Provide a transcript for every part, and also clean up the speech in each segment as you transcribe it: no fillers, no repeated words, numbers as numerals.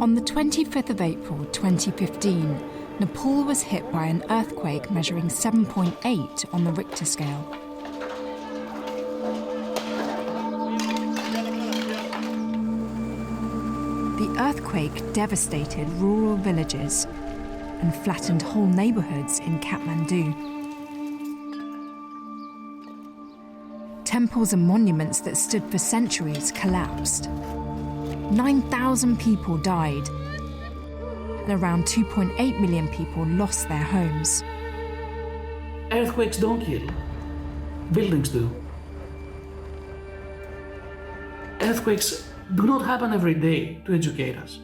On the 25th of April 2015, Nepal was hit by an earthquake measuring 7.8 on the Richter scale. The earthquake devastated rural villages and flattened whole neighbourhoods in Kathmandu. Temples and monuments that stood for centuries collapsed. 9,000 people died, and around 2.8 million people lost their homes. Earthquakes don't kill, buildings do. Earthquakes do not happen every day to educate us,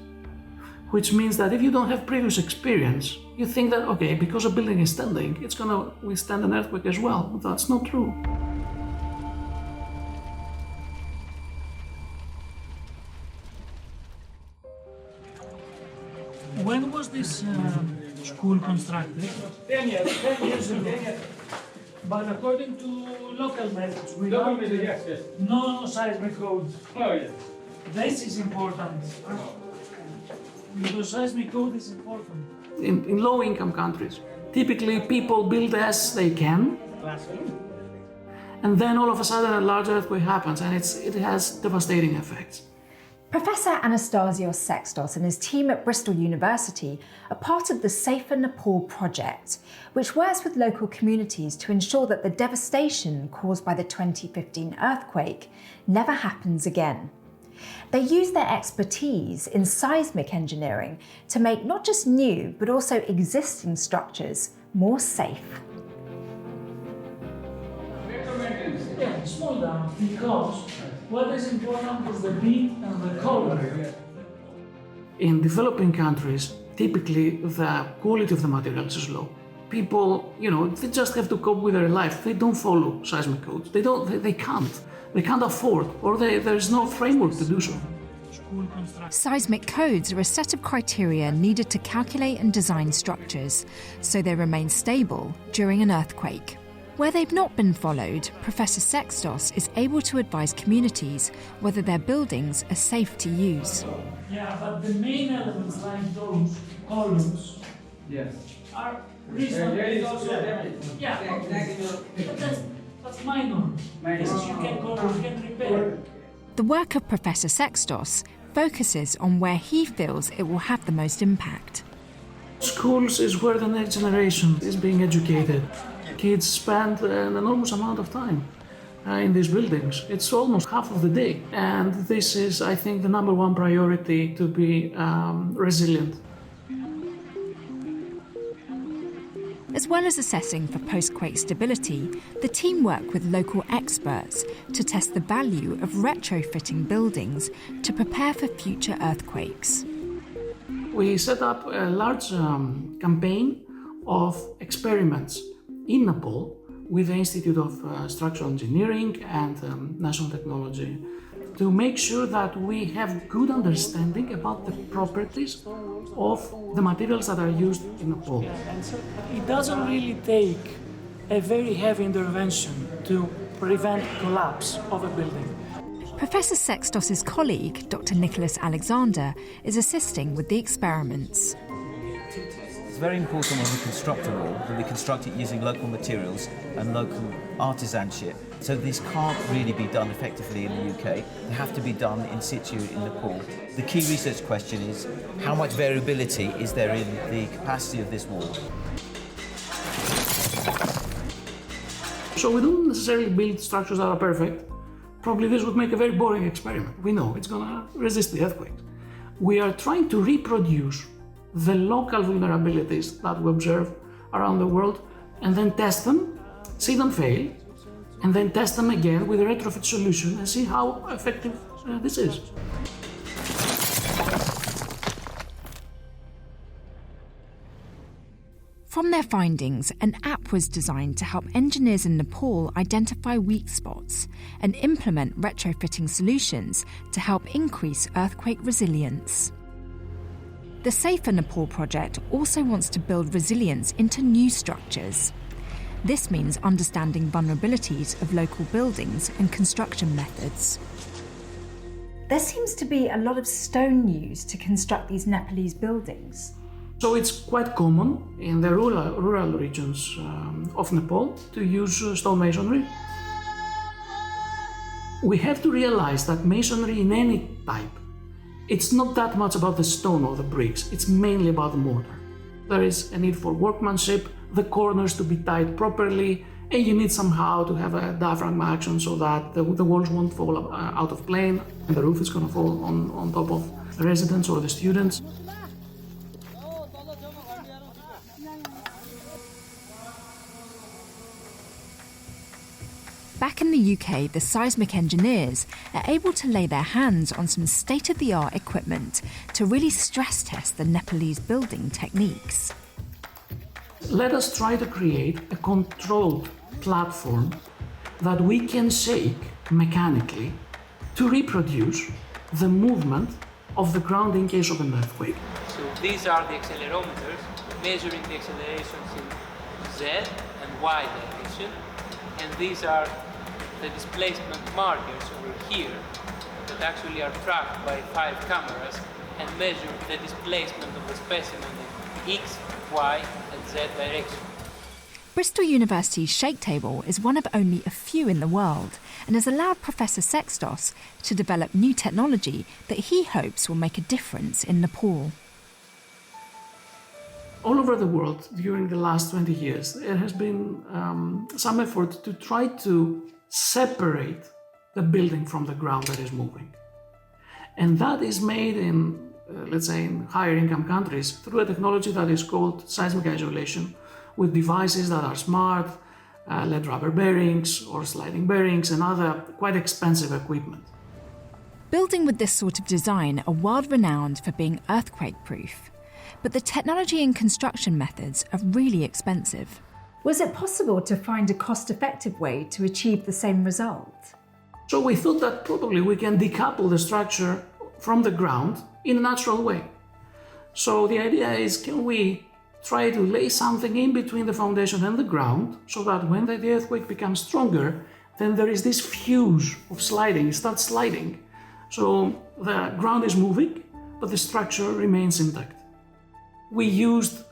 which means that if you don't have previous experience, you think that, okay, because a building is standing, it's going to withstand an earthquake as well. But that's not true. When was this school constructed? 10 years ago. But according to local methods, Yes. no seismic code. Oh, yes. This is important. Because seismic code is important. In low-income countries, typically people build as they can, and then all of a sudden a large earthquake happens, and it has devastating effects. Professor Anastasios Sextos and his team at Bristol University are part of the SAFER Nepal Project, which works with local communities to ensure that the devastation caused by the 2015 earthquake never happens again. They use their expertise in seismic engineering to make not just new, but also existing structures more safe. Yeah, small down, because what is important is the beat and the color. In developing countries, typically the quality of the materials is low. People, they just have to cope with their life. They don't follow seismic codes. They can't. They can't afford, or there's no framework to do so. Seismic codes are a set of criteria needed to calculate and design structures so they remain stable during an earthquake. Where they've not been followed, Professor Sextos is able to advise communities whether their buildings are safe to use. Yeah, but the main elements like those columns are reasonably yeah, but that's minor. This is you can repair. The work of Professor Sextos focuses on where he feels it will have the most impact. Schools is where the next generation is being educated. Kids spend an enormous amount of time in these buildings. It's almost half of the day. And this is, I think, the number one priority, to be resilient. As well as assessing for post-quake stability, the team work with local experts to test the value of retrofitting buildings to prepare for future earthquakes. We set up a large campaign of experiments in Nepal with the Institute of Structural Engineering and National Technology to make sure that we have good understanding about the properties of the materials that are used in Nepal. It doesn't really take a very heavy intervention to prevent collapse of a building. Professor Sextos' colleague, Dr. Nicholas Alexander, is assisting with the experiments. It's very important when we construct a wall that we construct it using local materials and local artisanship. So this can't really be done effectively in the UK. They have to be done in situ in Nepal. The key research question is, how much variability is there in the capacity of this wall? So we don't necessarily build structures that are perfect. Probably this would make a very boring experiment. We know it's going to resist the earthquakes. We are trying to reproduce the local vulnerabilities that we observe around the world and then test them, see them fail, and then test them again with a retrofit solution and see how effective this is. From their findings, an app was designed to help engineers in Nepal identify weak spots and implement retrofitting solutions to help increase earthquake resilience. The SAFER Nepal project also wants to build resilience into new structures. This means understanding vulnerabilities of local buildings and construction methods. There seems to be a lot of stone used to construct these Nepalese buildings. So it's quite common in the rural regions of Nepal to use stone masonry. We have to realize that masonry in any type, it's not that much about the stone or the bricks, it's mainly about the mortar. There is a need for workmanship, the corners to be tied properly, and you need somehow to have a diaphragm action so that the walls won't fall out of plane and the roof is going to fall on top of the residents or the students. Back in the UK, the seismic engineers are able to lay their hands on some state-of-the-art equipment to really stress test the Nepalese building techniques. Let us try to create a controlled platform that we can shake mechanically to reproduce the movement of the ground in case of an earthquake. So these are the accelerometers measuring the accelerations in Z and Y direction, and these are the displacement markers over here that actually are tracked by 5 cameras and measure the displacement of the specimen in X, Y and Z direction. Bristol University's shake table is one of only a few in the world and has allowed Professor Sextos to develop new technology that he hopes will make a difference in Nepal. All over the world during the last 20 years, there has been some effort to try to separate the building from the ground that is moving. And that is made in, let's say, in higher income countries through a technology that is called seismic isolation, with devices that are smart, lead rubber bearings or sliding bearings and other quite expensive equipment. Building with this sort of design are world-renowned for being earthquake-proof, but the technology and construction methods are really expensive. Was it possible to find a cost-effective way to achieve the same result? So we thought that probably we can decouple the structure from the ground in a natural way. So the idea is, can we try to lay something in between the foundation and the ground so that when the earthquake becomes stronger, then there is this fuse of sliding, it starts sliding. So the ground is moving, but the structure remains intact. We used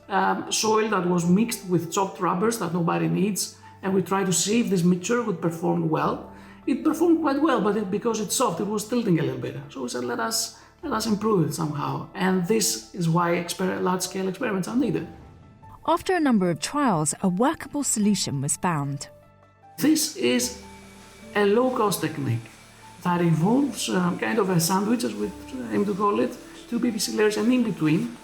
soil that was mixed with chopped rubbers that nobody needs, and we tried to see if this mixture would perform well. It performed quite well, but because it's soft, it was tilting a little bit. So we said, let us improve it somehow. And this is why large-scale experiments are needed. After a number of trials, a workable solution was found. This is a low-cost technique that involves kind of a sandwich, as we aim to call it, 2 PVC layers, and in between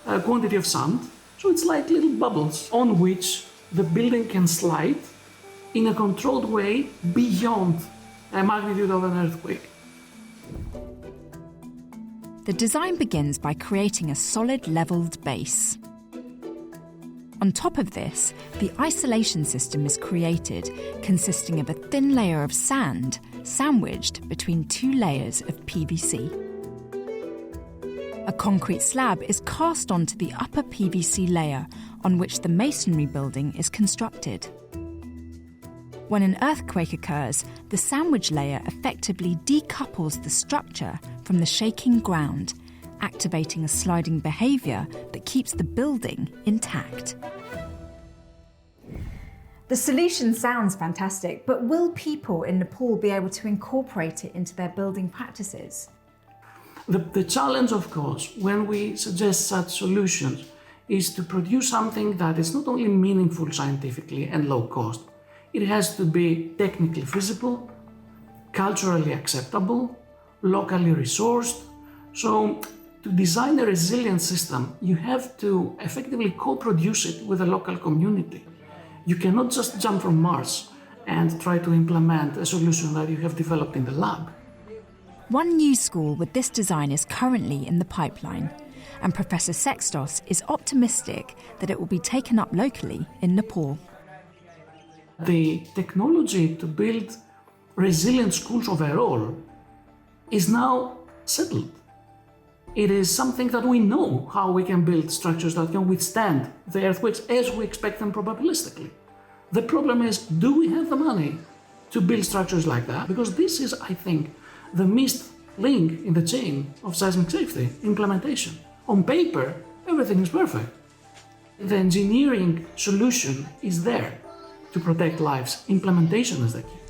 a quantity of sand. So it's like little bubbles on which the building can slide in a controlled way beyond a magnitude of an earthquake. The design begins by creating a solid levelled base. On top of this, the isolation system is created, consisting of a thin layer of sand sandwiched between 2 layers of PVC. A concrete slab is cast onto the upper PVC layer on which the masonry building is constructed. When an earthquake occurs, the sandwich layer effectively decouples the structure from the shaking ground, activating a sliding behaviour that keeps the building intact. The solution sounds fantastic, but will people in Nepal be able to incorporate it into their building practices? The challenge, of course, when we suggest such solutions is to produce something that is not only meaningful scientifically and low cost, it has to be technically feasible, culturally acceptable, locally resourced. So to design a resilient system, you have to effectively co-produce it with the local community. You cannot just jump from Mars and try to implement a solution that you have developed in the lab. One new school with this design is currently in the pipeline, and Professor Sextos is optimistic that it will be taken up locally in Nepal. The technology to build resilient schools overall is now settled. It is something that we know how we can build structures that can withstand the earthquakes as we expect them probabilistically. The problem is, do we have the money to build structures like that? Because this is, I think, the missed link in the chain of seismic safety implementation. On paper, everything is perfect. The engineering solution is there to protect lives. Implementation is the key.